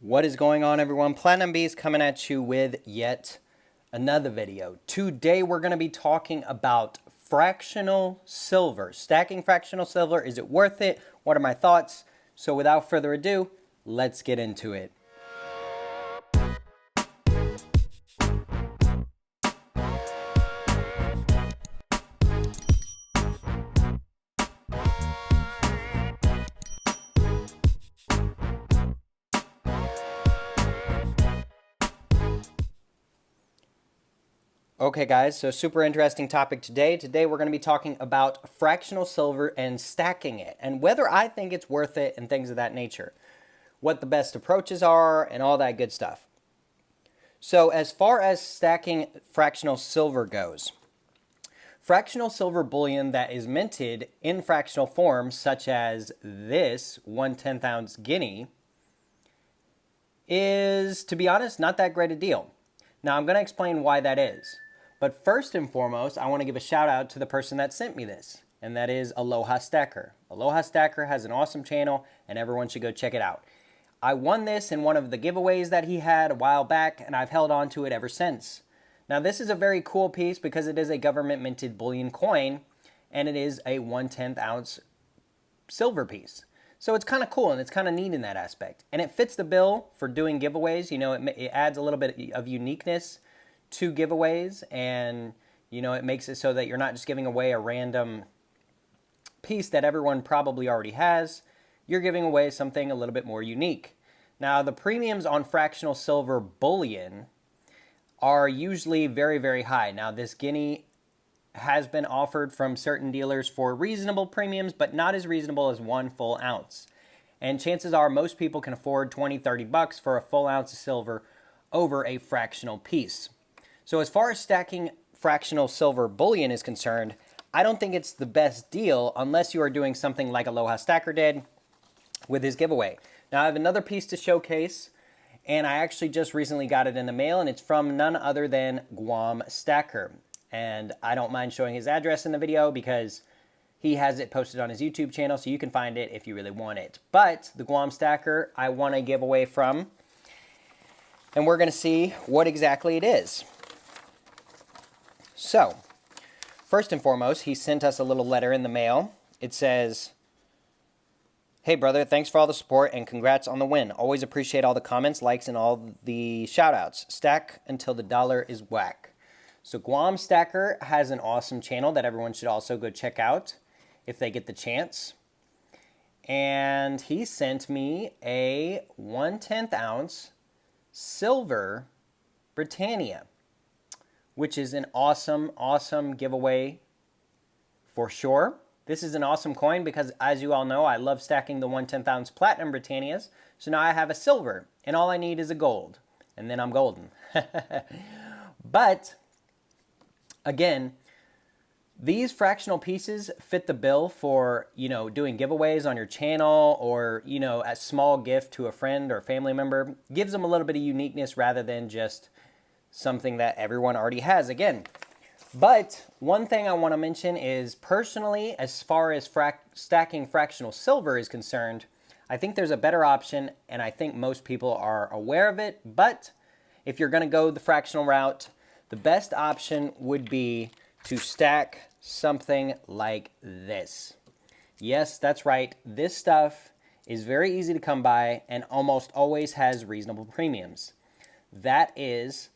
What is going on, everyone? Platinum Beast coming at you with yet another video. Today we're going to be talking about fractional silver. Stacking fractional silver, is it worth it? What are my thoughts? So without further ado, let's get into it. Okay guys, so super interesting topic today. Today we're going to be talking about fractional silver and stacking it and whether I think it's worth it and things of that nature. What the best approaches are and all that good stuff. So as far as stacking fractional silver goes, fractional silver bullion that is minted in fractional form, such as this 1/10 ounce guinea, is, to be honest, not that great a deal. Now I'm going to explain why that is. But first and foremost, I want to give a shout out to the person that sent me this, and that is Aloha Stacker. Aloha Stacker has an awesome channel, and everyone should go check it out. I won this in one of the giveaways that he had a while back, and I've held on to it ever since. Now, this is a very cool piece because it is a government-minted bullion coin, and it is a 1/10 ounce silver piece. So it's kind of cool, and it's kind of neat in that aspect. And it fits the bill for doing giveaways. You know, it adds a little bit of uniqueness to giveaways, and you know, it makes it so that you're not just giving away a random piece that everyone probably already has. You're giving away something a little bit more unique. Now, the premiums on fractional silver bullion are usually very, very high. Now, this guinea has been offered from certain dealers for reasonable premiums, but not as reasonable as 1 full ounce. And chances are most people can afford 20, 30 bucks for a full ounce of silver over a fractional piece. So as far as stacking fractional silver bullion is concerned, I don't think it's the best deal unless you are doing something like Aloha Stacker did with his giveaway. Now I have another piece to showcase, and I actually just recently got it in the mail, and it's from none other than Guam Stacker. And I don't mind showing his address in the video because he has it posted on his YouTube channel, so you can find it if you really want it. But the Guam Stacker I want to give away from, and we're going to see what exactly it is. So, first and foremost, he sent us a little letter in the mail. It says, "Hey brother, thanks for all the support and congrats on the win. Always appreciate all the comments, likes, and all the shout-outs. Stack until the dollar is whack." So Guam Stacker has an awesome channel that everyone should also go check out if they get the chance. And he sent me a 1/10 ounce silver Britannia, which is an awesome, awesome giveaway for sure. This is an awesome coin because, as you all know, I love stacking the 1/10 ounce platinum Britannias. So now I have a silver, and all I need is a gold, and then I'm golden. But again, these fractional pieces fit the bill for, you know, doing giveaways on your channel, or, you know, a small gift to a friend or family member. Gives them a little bit of uniqueness rather than just something that everyone already has again. But one thing I want to mention is, personally, as far as stacking fractional silver is concerned, I think there's a better option, and I think most people are aware of it. But if you're going to go the fractional route, the best option would be to stack something like this. Yes, that's right. This stuff is very easy to come by and almost always has reasonable premiums. That is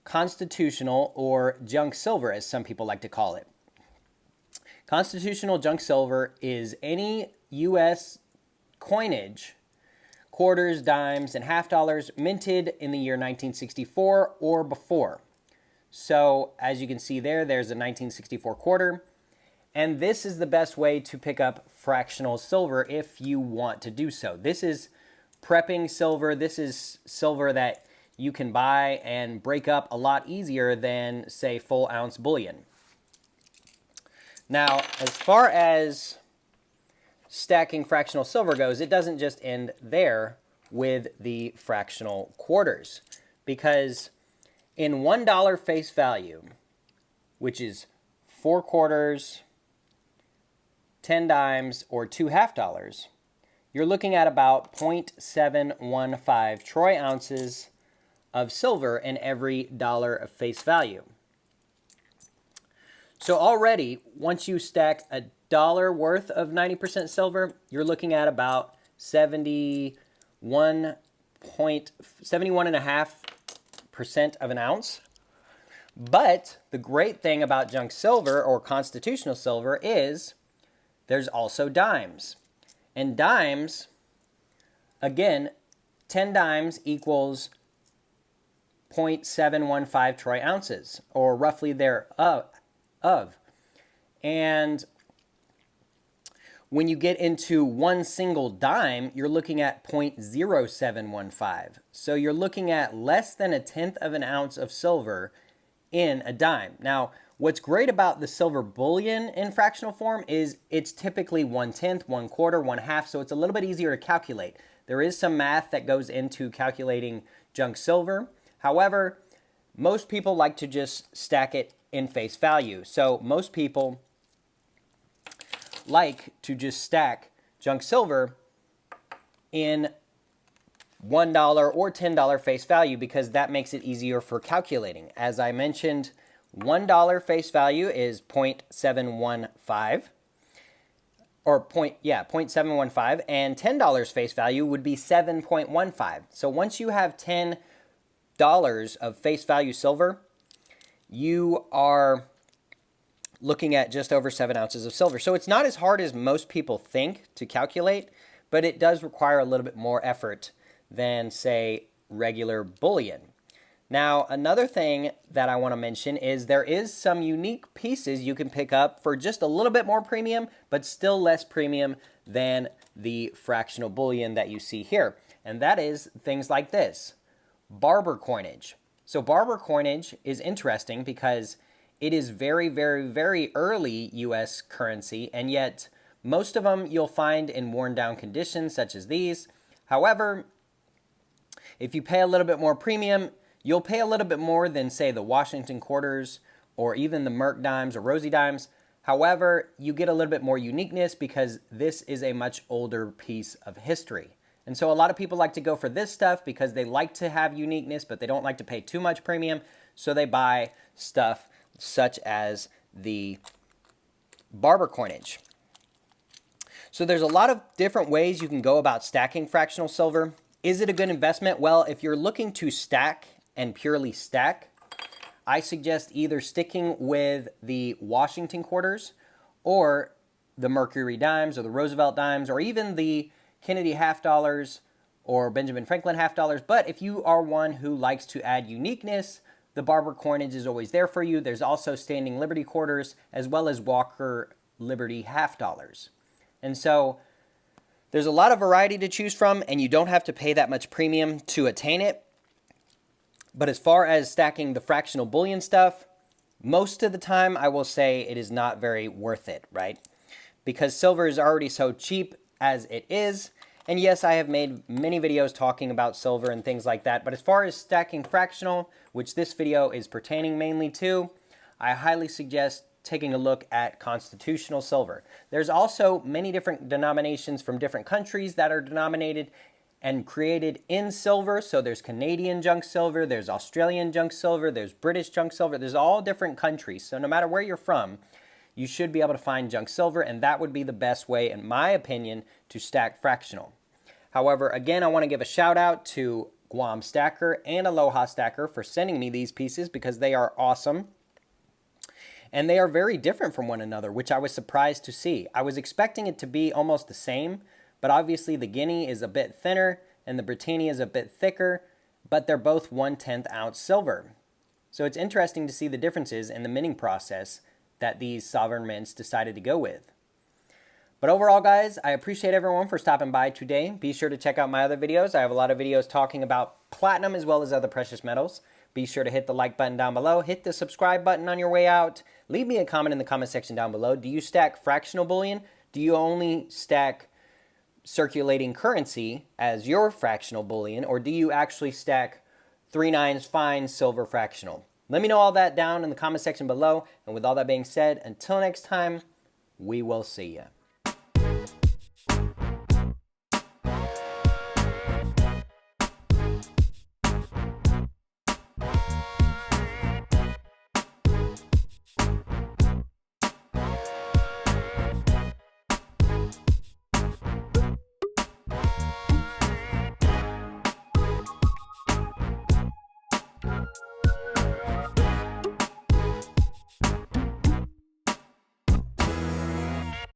constitutional, or junk silver, as some people like to call it. Constitutional junk silver is any U.S. coinage, quarters, dimes, and half dollars minted in the year 1964 or before. So as you can see there, there's a 1964 quarter, and this is the best way to pick up fractional silver if you want to do so. This is prepping silver. This is silver that you can buy and break up a lot easier than, say, full ounce bullion. Now, as far as stacking fractional silver goes, it doesn't just end there with the fractional quarters, because in $1 face value, which is 4 quarters, 10 dimes, or 2 half dollars, you're looking at about 0.715 troy ounces of silver in every dollar of face value. So already, once you stack a dollar worth of 90% silver, you're looking at about 71.5% of an ounce. But the great thing about junk silver or constitutional silver is there's also dimes. And dimes, again, 10 dimes equals 0.715 troy ounces, or roughly thereof. And when you get into one single dime, you're looking at 0.0715. So you're looking at less than 1/10 of an ounce of silver in a dime. Now, what's great about the silver bullion in fractional form is it's typically 1/10, 1/4, 1/2, so it's a little bit easier to calculate. There is some math that goes into calculating junk silver. However, most people like to just stack it in face value. So most people like to just stack junk silver in $1 or $10 face value because that makes it easier for calculating. As I mentioned, $1 face value is 0.715 or 0.715, and $10 face value would be 7.15. So once you have $10 of face value silver, you are looking at just over 7 ounces of silver. So it's not as hard as most people think to calculate, but it does require a little bit more effort than, say, regular bullion. Now, another thing that I want to mention is there is some unique pieces you can pick up for just a little bit more premium, but still less premium than the fractional bullion that you see here. And that is things like this, Barber coinage. So Barber coinage is interesting because it is very, very, very early U.S. currency, and yet most of them you'll find in worn down conditions such as these. However, if you pay a little bit more premium, you'll pay a little bit more than, say, the Washington quarters or even the Merc dimes or Rosie dimes. However, you get a little bit more uniqueness because this is a much older piece of history. And so a lot of people like to go for this stuff because they like to have uniqueness, but they don't like to pay too much premium, so they buy stuff such as the Barber coinage. So there's a lot of different ways you can go about stacking fractional silver. Is it a good investment? Well, if you're looking to stack and purely stack, I suggest either sticking with the Washington quarters or the Mercury dimes or the Roosevelt dimes or even the Kennedy half dollars or Benjamin Franklin half dollars. But if you are one who likes to add uniqueness, the Barber coinage is always there for you. There's also Standing Liberty quarters as well as Walker Liberty half dollars. And so there's a lot of variety to choose from, and you don't have to pay that much premium to attain it. But as far as stacking the fractional bullion stuff, most of the time I will say it is not very worth it, right? Because silver is already so cheap as it is. And yes, I have made many videos talking about silver and things like that. But as far as stacking fractional, which this video is pertaining mainly to, I highly suggest taking a look at constitutional silver. There's also many different denominations from different countries that are denominated and created in silver. So there's Canadian junk silver, there's Australian junk silver, there's British junk silver, there's all different countries. So no matter where you're from, you should be able to find junk silver, and that would be the best way, in my opinion, to stack fractional. However, again, I want to give a shout out to Guam Stacker and Aloha Stacker for sending me these pieces because they are awesome. And they are very different from one another, which I was surprised to see. I was expecting it to be almost the same, but obviously the Guinea is a bit thinner and the Britannia is a bit thicker, but they're both 1/10 ounce silver. So it's interesting to see the differences in the minting process that these sovereign mints decided to go with. But overall, guys, I appreciate everyone for stopping by today. Be sure to check out my other videos. I have a lot of videos talking about platinum as well as other precious metals. Be sure to hit the like button down below. Hit the subscribe button on your way out. Leave me a comment in the comment section down below. Do you stack fractional bullion? Do you only stack circulating currency as your fractional bullion? Or do you actually stack 3 nines fine silver fractional? Let me know all that down in the comment section below. And with all that being said, until next time, we will see you.